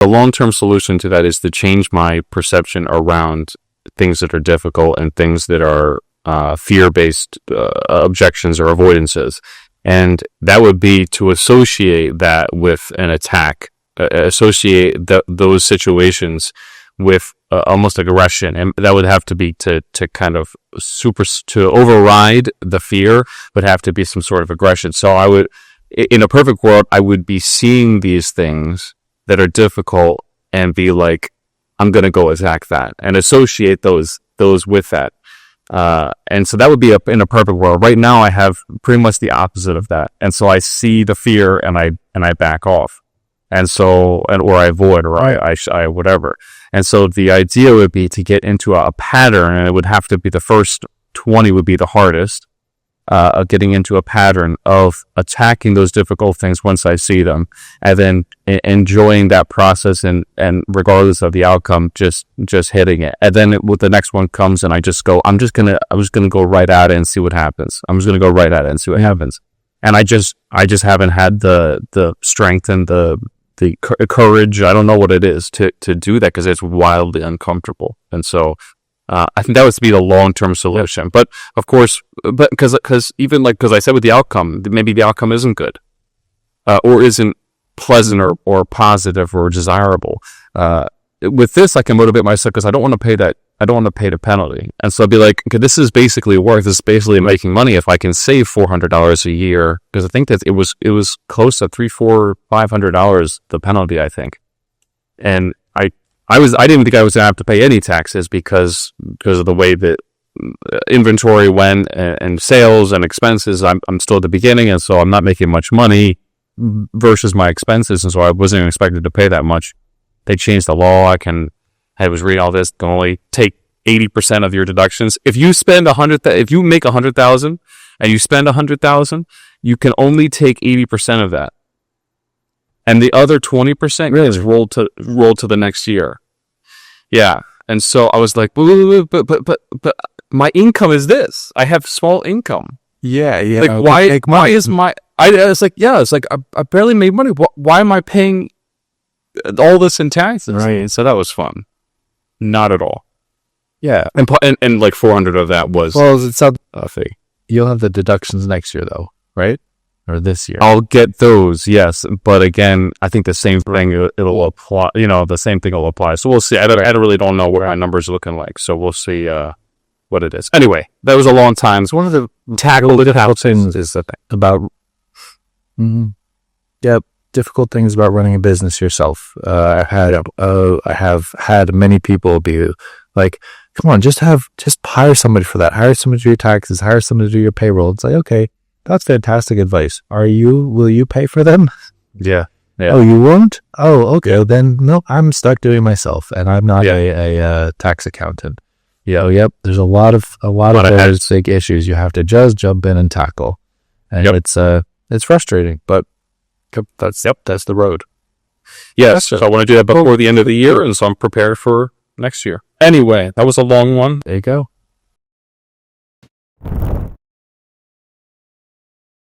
the long-term solution to that is to change my perception around things that are difficult and things that are fear-based objections or avoidances. And that would be to associate that with an attack, associate those situations with almost aggression. And that would have to be to kind of to override the fear, would have to be some sort of aggression. So I would, in a perfect world, I would be seeing these things that are difficult and be like, I'm going to go attack that and associate those with that. And so that would be in a perfect world. Right now I have pretty much the opposite of that. And so I see the fear and I back off. And so, or I avoid, or I whatever. And so the idea would be to get into a pattern, and it would have to be the first 20 would be the hardest, getting into a pattern of attacking those difficult things once I see them, and then enjoying that process and regardless of the outcome, just hitting it. And then with the next one comes and I just going to go right at it and see what happens. I'm just going to go right at it and see what happens. And I just haven't had the strength and the courage. I don't know what it is to do that, because it's wildly uncomfortable. And so, I think that would be the long-term solution. But of course, because I said with the outcome, maybe the outcome isn't good, or isn't pleasant or positive or desirable. With this, I can motivate myself because I don't want to pay that. I don't want to pay the penalty. And so I'd be like, okay, this is basically work. This is basically making money if I can save $400 a year. Because I think that it was close to $300, $400, $500, the penalty, I think. And I didn't think I was going to have to pay any taxes because of the way that inventory went and sales and expenses. I'm still at the beginning, and so I'm not making much money versus my expenses. And so I wasn't expected to pay that much. They changed the law. I was reading all this, can only take 80% of your deductions. If you spend if you make 100,000 and you spend 100,000, you can only take 80% of that. And the other 20% really is rolled to the next year. Yeah. And so I was like, but my income is this. I have small income. Yeah. Like, why is I barely made money. Why am I paying all this in taxes? Right. So that was fun. Not at all. Yeah. And like 400 of that was a fee. You'll have the deductions next year though, right? Or this year? I'll get those, yes. But again, I think the same thing, it'll apply, the same thing will apply. So we'll see. I really don't know what my numbers are looking like. So we'll see what it is. Anyway, that was a long time. It's one of the difficult things is about, difficult things about running a business yourself. I have had many people be like, come on, just hire somebody for that. Hire somebody to do your taxes, hire somebody to do your payroll. It's like, okay, that's fantastic advice. Will you pay for them? Yeah. Oh, you won't? Oh, okay. Then no, I'm stuck doing it myself, and I'm not a tax accountant. Yeah. Yep. There's a lot of those big issues you have to just jump in and tackle, and it's frustrating, but that's the road. Yes. So I want to do that before the end of the year, and so I'm prepared for next year. Anyway, that was a long one. There you go.